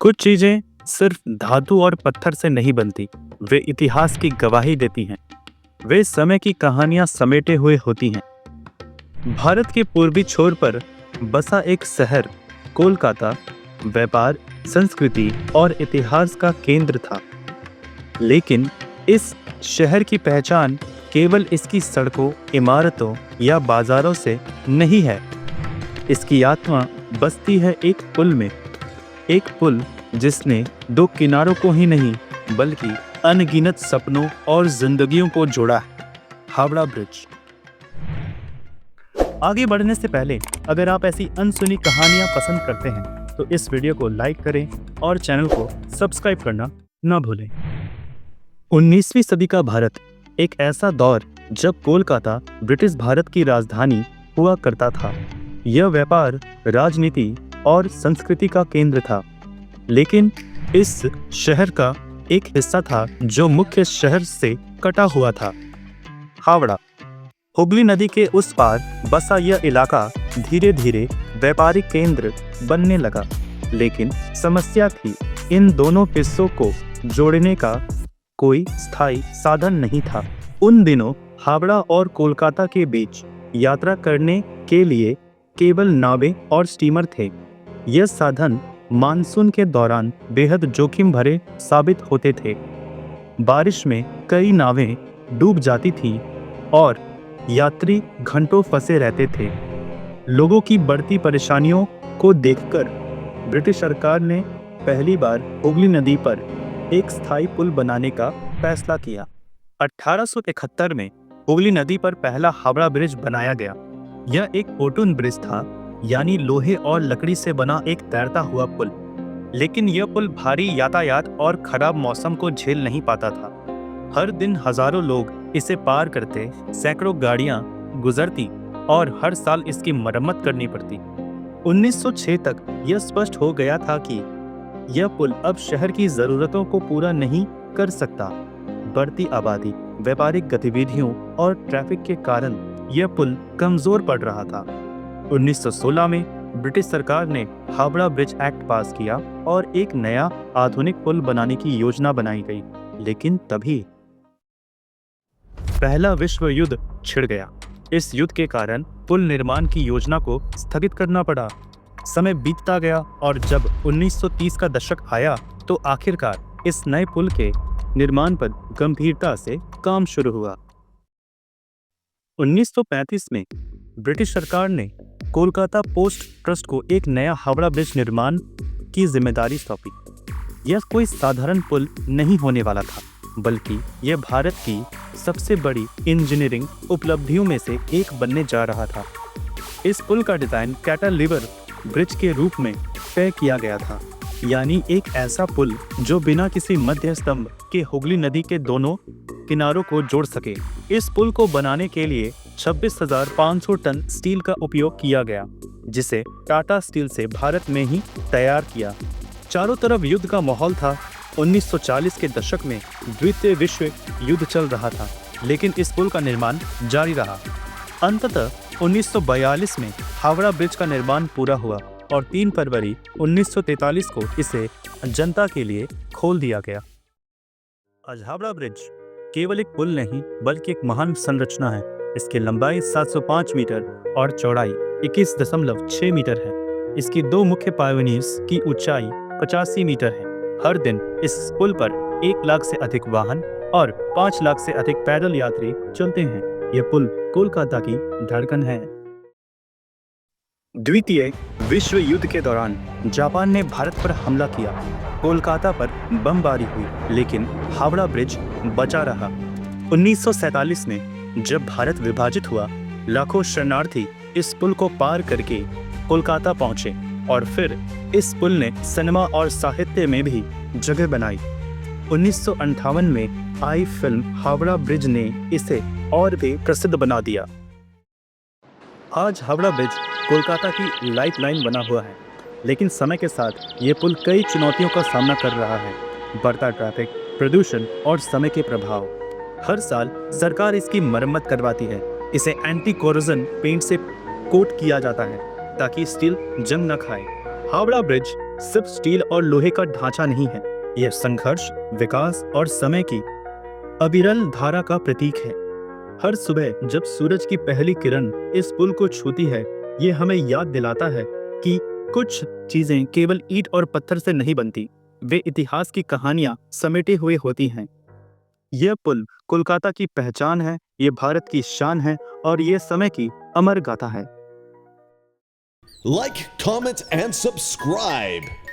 कुछ चीजें सिर्फ धातु और पत्थर से नहीं बनती, वे इतिहास की गवाही देती हैं। वे समय की कहानियां समेटे हुए होती हैं। भारत के पूर्वी छोर पर बसा एक शहर कोलकाता व्यापार, संस्कृति और इतिहास का केंद्र था। लेकिन इस शहर की पहचान केवल इसकी सड़कों, इमारतों या बाजारों से नहीं है। इसकी आत्मा बसती है एक पुल में, एक पुल जिसने दो किनारों को ही नहीं बल्कि अनगिनत सपनों और जिंदगियों को जोड़ा है। हावड़ा ब्रिज। आगे बढ़ने से पहले अगर आप ऐसी अनसुनी कहानियां पसंद करते हैं तो इस वीडियो को लाइक करें और चैनल को सब्सक्राइब करना न भूलें। 19वीं सदी का भारत एक ऐसा दौर जब कोलकाता ब्रिटिश भारत की राजधानी हुआ करता था। यह व्यापार, राजनीति और संस्कृति का केंद्र था। लेकिन इस शहर का एक हिस्सा था जो मुख्य शहर से कटा हुआ था, हावड़ा। हुगली नदी के उस पार बसा यह इलाका धीरे धीरे व्यापारिक केंद्र बनने लगा। लेकिन समस्या थी, इन दोनों हिस्सों को जोड़ने का कोई स्थायी साधन नहीं था। उन दिनों हावड़ा और कोलकाता के बीच यात्रा करने के लिए केवल नावें और स्टीमर थे। यह साधन मानसून के दौरान बेहद जोखिम भरे साबित होते थे। बारिश में कई नावें डूब जाती थीं और यात्री घंटों फंसे रहते थे। लोगों की बढ़ती परेशानियों को देखकर ब्रिटिश सरकार ने पहली बार हुगली नदी पर एक स्थायी पुल बनाने का फैसला किया। 1871 में हुगली नदी पर पहला हावड़ा ब्रिज बनाया गया। यह एक पोटून ब्रिज था, यानी लोहे और लकड़ी से बना एक तैरता हुआ पुल। लेकिन यह पुल भारी यातायात और खराब मौसम को झेल नहीं पाता था। हर दिन हजारों लोग इसे पार करते, सैकड़ों गाड़ियां गुजरती और हर साल इसकी मरम्मत करनी पड़ती। 1906 तक यह स्पष्ट हो गया था कि यह पुल अब शहर की जरूरतों को पूरा नहीं कर सकता। बढ़ती आबादी, व्यापारिक गतिविधियों और ट्रैफिक के कारण यह पुल कमजोर पड़ रहा था। 1916 में ब्रिटिश सरकार ने हावड़ा ब्रिज एक्ट पास किया और एक नया आधुनिक पुल बनाने की योजना बनाई गई। लेकिन तभी पहला विश्व युद्ध छिड़ गया। इस युद्ध के कारण पुल निर्माण की योजना को स्थगित करना पड़ा। समय बीतता गया और जब 1930 का दशक आया तो आखिरकार इस नए पुल के निर्माण पर गंभीरता से काम शुरू हुआ। 1935 में ब्रिटिश सरकार ने कोलकाता पोस्ट ट्रस्ट को एक नया हावड़ा ब्रिज निर्माण की जिम्मेदारी सौंपी। यह कोई साधारण पुल नहीं होने वाला था, बल्कि यह भारत की सबसे बड़ी इंजीनियरिंग उपलब्धियों में से एक बनने जा रहा था। इस पुल का डिजाइन कैंटिलीवर ब्रिज के रूप में तय किया गया था, यानी एक ऐसा पुल जो बिना किसी मध्य स्तंभ के हुगली नदी के दोनों किनारों को जोड़ सके। इस पुल को बनाने के लिए 26,500 टन स्टील का उपयोग किया गया, जिसे टाटा स्टील से भारत में ही तैयार किया। चारों तरफ युद्ध का माहौल था। 1940 के दशक में द्वितीय विश्व युद्ध चल रहा था, लेकिन इस पुल का निर्माण जारी रहा। अंततः 1942 में हावड़ा ब्रिज का निर्माण पूरा हुआ और 3 फरवरी 1943 को इसे जनता के लिए खोल दिया गया। आज हावड़ा ब्रिज केवल एक पुल नहीं बल्कि एक महान संरचना है। इसकी लंबाई 705 मीटर और चौड़ाई 21.6 मीटर है। इसकी 2 मुख्य पायनियर्स की ऊंचाई 85 मीटर है। हर दिन इस पुल पर 1 लाख से अधिक वाहन और 5 लाख से अधिक पैदल यात्री चलते हैं। यह पुल कोलकाता की धड़कन है। द्वितीय विश्व युद्ध के दौरान जापान ने भारत पर हमला किया। कोलकाता पर बमबारी हुई, लेकिन हावड़ा ब्रिज बचा रहा। 1947 में जब भारत विभाजित हुआ, लाखों शरणार्थी इस पुल को पार करके कोलकाता पहुंचे और फिर इस पुल ने सिनेमा और साहित्य में भी जगह बनाई। 1958 में आई फिल्म हावड़ा ब्रिज ने इसे और भी प्रसिद्ध बना दिया। आज हावड़ा ब्रिज कोलकाता की लाइफलाइन बना हुआ है, लेकिन समय के साथ ये पुल कई चुनौतियों का सामना कर रहा है। बढ़ता ट्रैफिक, प्रदूषण और समय के प्रभाव। हर साल सरकार इसकी मरम्मत करवाती है। इसे एंटी कोरोजन पेंट से कोट किया जाता है ताकि स्टील जंग न खाए। हावड़ा ब्रिज सिर्फ स्टील और लोहे का ढांचा नहीं है, यह संघर्ष, विकास और समय की अविरल धारा का प्रतीक है। हर सुबह जब सूरज की पहली किरण इस पुल को छूती है, ये हमें याद दिलाता है कि कुछ चीजें केवल ईंट और पत्थर से नहीं बनती, वे इतिहास की कहानियां समेटे हुए होती हैं। यह पुल कोलकाता की पहचान है, ये भारत की शान है और ये समय की अमर गाथा है। Like, comment, and subscribe.